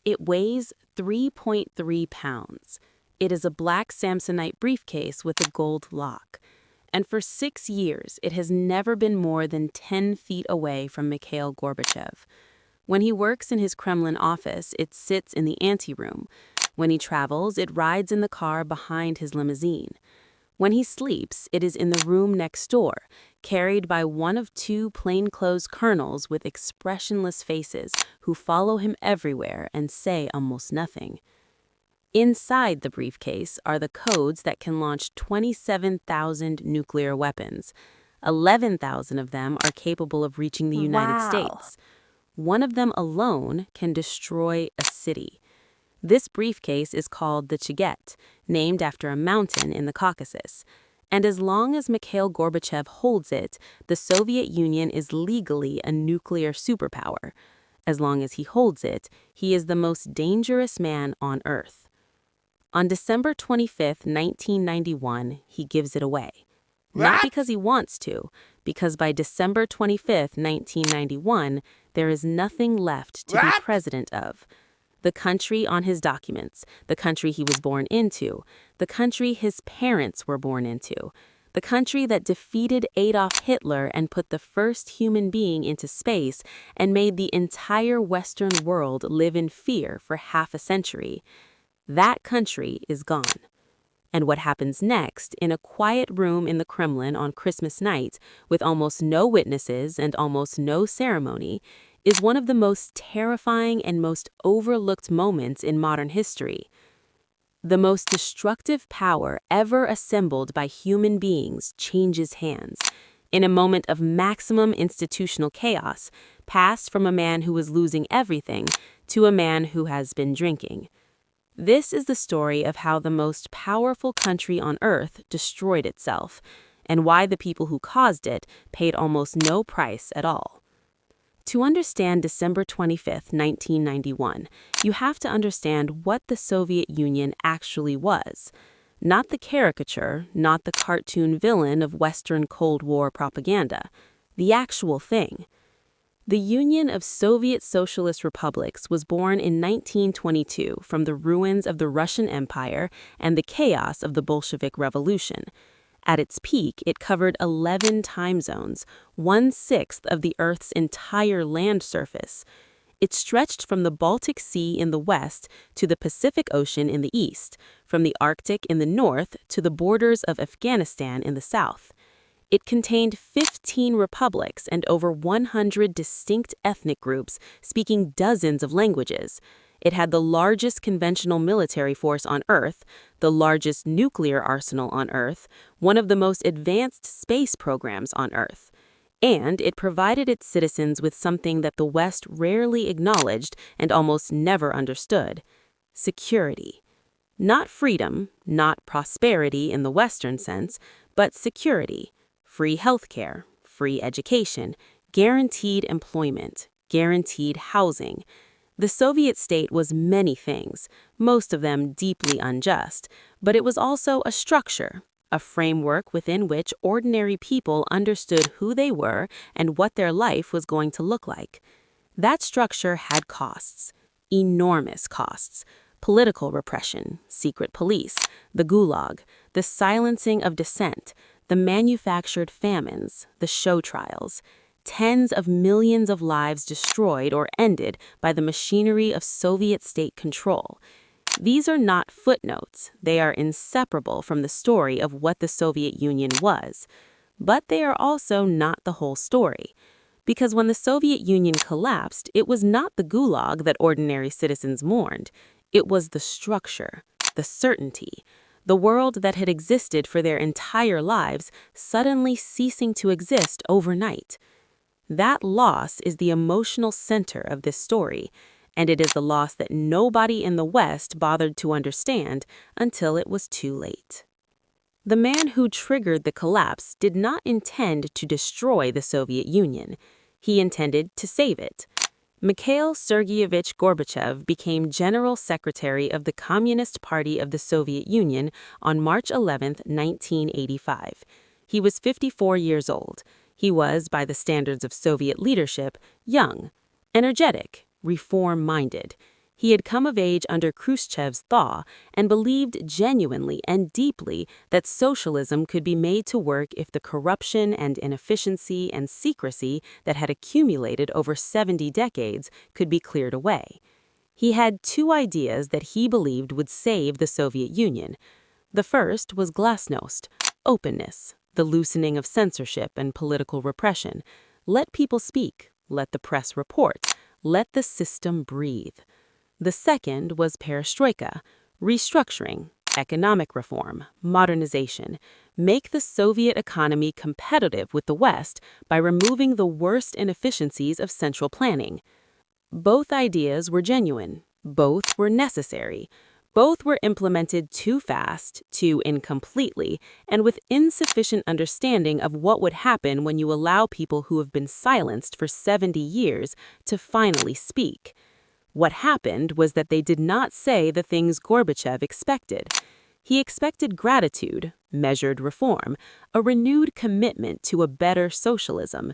It weighs 3.3 pounds. It is a black Samsonite briefcase with a gold lock. And for 6 years, it has never been more than 10 feet away from Mikhail Gorbachev. When he works in his Kremlin office, it sits in the anteroom. When he travels, it rides in the car behind his limousine. When he sleeps, it is in the room next door, carried by one of two plainclothes colonels with expressionless faces who follow him everywhere and say almost nothing. Inside the briefcase are the codes that can launch 27,000 nuclear weapons. 11,000 of them are capable of reaching the United Wow. States. One of them alone can destroy a city. This briefcase is called the Chaget, named after a mountain in the Caucasus. And as long as Mikhail Gorbachev holds it, the Soviet Union is legally a nuclear superpower. As long as he holds it, he is the most dangerous man on Earth. On December 25, 1991, he gives it away. Not What? because he wants to, because by December 25, 1991, there is nothing left to be What? president of. The country on his documents, the country he was born into, the country his parents were born into, the country that defeated Adolf Hitler and put the first human being into space and made the entire Western world live in fear for half a century. That country is gone. And what happens next, in a quiet room in the Kremlin on Christmas night, with almost no witnesses and almost no ceremony, is one of the most terrifying and most overlooked moments in modern history. The most destructive power ever assembled by human beings changes hands. In a moment of maximum institutional chaos, passed from a man who was losing everything to a man who has been drinking. This is the story of how the most powerful country on earth destroyed itself, and why the people who caused it paid almost no price at all. To understand December 25, 1991, you have to understand what the Soviet Union actually was. Not the caricature, not the cartoon villain of Western Cold War propaganda. The actual thing. The Union of Soviet Socialist Republics was born in 1922 from the ruins of the Russian Empire and the chaos of the Bolshevik Revolution. At its peak, it covered 11 time zones, 1/6 of the Earth's entire land surface. It stretched from the Baltic Sea in the west to the Pacific Ocean in the east, from the Arctic in the north to the borders of Afghanistan in the south. It contained 15 republics and over 100 distinct ethnic groups speaking dozens of languages. It had the largest conventional military force on Earth, the largest nuclear arsenal on Earth, one of the most advanced space programs on Earth. And it provided its citizens with something that the West rarely acknowledged and almost never understood: security. Not freedom, not prosperity in the Western sense, but security. Free healthcare, free education, guaranteed employment, guaranteed housing. The Soviet state was many things, most of them deeply unjust, but it was also a structure, a framework within which ordinary people understood who they were and what their life was going to look like. That structure had costs, enormous costs: political repression, secret police, the gulag, the silencing of dissent, the manufactured famines, the show trials. Tens of millions of lives destroyed or ended by the machinery of Soviet state control. These are not footnotes. They are inseparable from the story of what the Soviet Union was. But they are also not the whole story. Because when the Soviet Union collapsed, it was not the gulag that ordinary citizens mourned. It was the structure, the certainty, the world that had existed for their entire lives suddenly ceasing to exist overnight. That loss is the emotional center of this story, and it is the loss that nobody in the West bothered to understand until it was too late. The man who triggered the collapse did not intend to destroy the Soviet Union. He intended to save it. Mikhail Sergeyevich Gorbachev became General Secretary of the Communist Party of the Soviet Union on March 11, 1985. He was 54 years old. He was, by the standards of Soviet leadership, young, energetic, reform-minded. He had come of age under Khrushchev's thaw and believed genuinely and deeply that socialism could be made to work if the corruption and inefficiency and secrecy that had accumulated over 70 decades could be cleared away. He had two ideas that he believed would save the Soviet Union. The first was glasnost, openness, the loosening of censorship and political repression. Let people speak, let the press report, let the system breathe. The second was perestroika, restructuring, economic reform, modernization. Make the Soviet economy competitive with the West by removing the worst inefficiencies of central planning. Both ideas were genuine. Both were necessary. Both were implemented too fast, too incompletely, and with insufficient understanding of what would happen when you allow people who have been silenced for 70 years to finally speak. What happened was that they did not say the things Gorbachev expected. He expected gratitude, measured reform, a renewed commitment to a better socialism.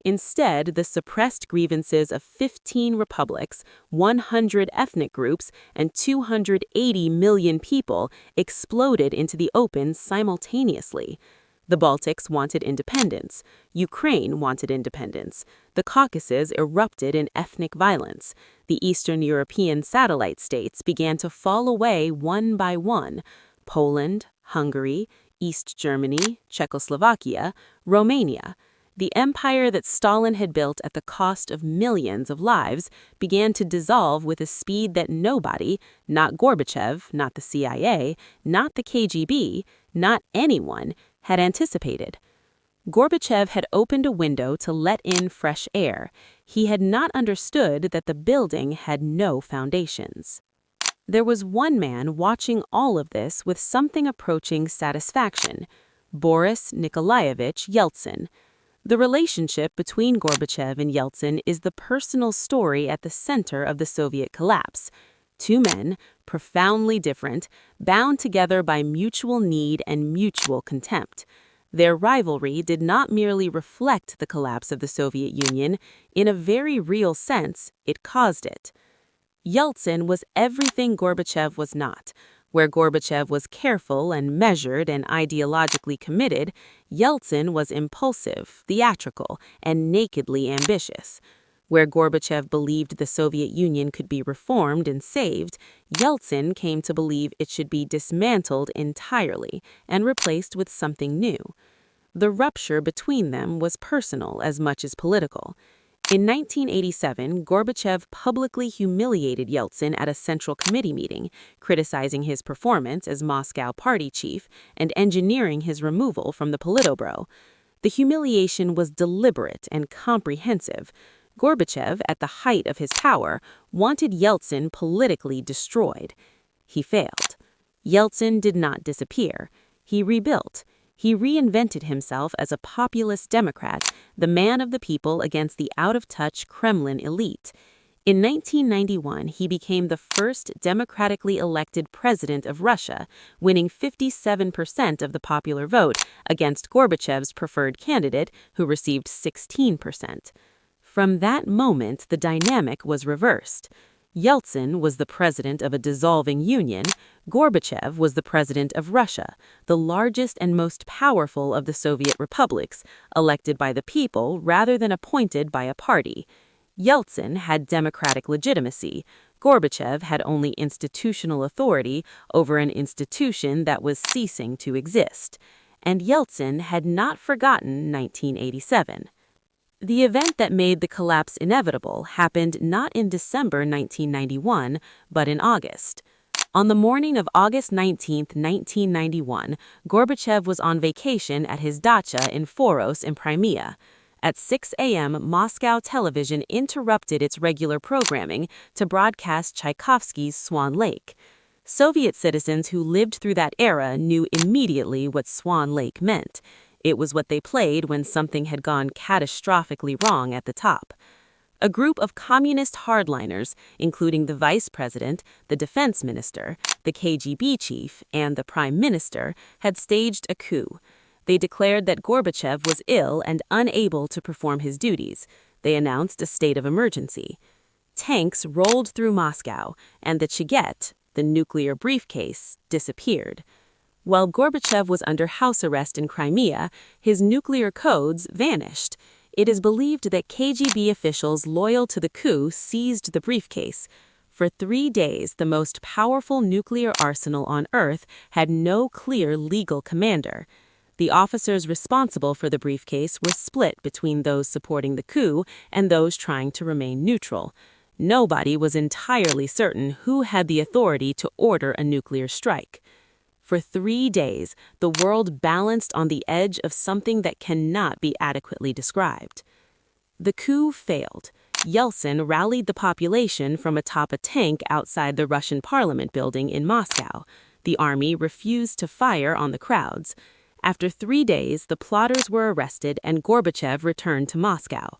Instead, the suppressed grievances of 15 republics, 100 ethnic groups, and 280 million people exploded into the open simultaneously. The Baltics wanted independence. Ukraine wanted independence. The Caucasus erupted in ethnic violence. The Eastern European satellite states began to fall away one by one. Poland, Hungary, East Germany, Czechoslovakia, Romania. The empire that Stalin had built at the cost of millions of lives began to dissolve with a speed that nobody, not Gorbachev, not the CIA, not the KGB, not anyone, had anticipated. Gorbachev had opened a window to let in fresh air. He had not understood that the building had no foundations. There was one man watching all of this with something approaching satisfaction: Boris Nikolaevich Yeltsin. The relationship between Gorbachev and Yeltsin is the personal story at the center of the Soviet collapse. Two men, profoundly different, bound together by mutual need and mutual contempt. Their rivalry did not merely reflect the collapse of the Soviet Union. In a very real sense, it caused it. Yeltsin was everything Gorbachev was not. Where Gorbachev was careful and measured and ideologically committed, Yeltsin was impulsive, theatrical, and nakedly ambitious. Where Gorbachev believed the Soviet Union could be reformed and saved, Yeltsin came to believe it should be dismantled entirely and replaced with something new. The rupture between them was personal as much as political. In 1987, Gorbachev publicly humiliated Yeltsin at a Central Committee meeting, criticizing his performance as Moscow party chief and engineering his removal from the Politburo. The humiliation was deliberate and comprehensive. Gorbachev, at the height of his power, wanted Yeltsin politically destroyed. He failed. Yeltsin did not disappear. He rebuilt. He reinvented himself as a populist Democrat, the man of the people against the out-of-touch Kremlin elite. In 1991, he became the first democratically elected president of Russia, winning 57% of the popular vote against Gorbachev's preferred candidate, who received 16%. From that moment, the dynamic was reversed. Yeltsin was the president of a dissolving union. Gorbachev was the president of Russia, the largest and most powerful of the Soviet republics, elected by the people rather than appointed by a party. Yeltsin had democratic legitimacy. Gorbachev had only institutional authority over an institution that was ceasing to exist. And Yeltsin had not forgotten 1987. The event that made the collapse inevitable happened not in December 1991, but in August. On the morning of August 19, 1991, Gorbachev was on vacation at his dacha in Foros in Crimea. At 6 a.m., Moscow television interrupted its regular programming to broadcast Tchaikovsky's Swan Lake. Soviet citizens who lived through that era knew immediately what Swan Lake meant. It was what they played when something had gone catastrophically wrong at the top. A group of communist hardliners, including the vice president, the defense minister, the KGB chief, and the prime minister, had staged a coup. They declared that Gorbachev was ill and unable to perform his duties. They announced a state of emergency. Tanks rolled through Moscow, and the Chaget, the nuclear briefcase, disappeared. While Gorbachev was under house arrest in Crimea, his nuclear codes vanished. It is believed that KGB officials loyal to the coup seized the briefcase. For 3 days, the most powerful nuclear arsenal on Earth had no clear legal commander. The officers responsible for the briefcase were split between those supporting the coup and those trying to remain neutral. Nobody was entirely certain who had the authority to order a nuclear strike. For 3 days, the world balanced on the edge of something that cannot be adequately described. The coup failed. Yeltsin rallied the population from atop a tank outside the Russian parliament building in Moscow. The army refused to fire on the crowds. After 3 days, the plotters were arrested and Gorbachev returned to Moscow.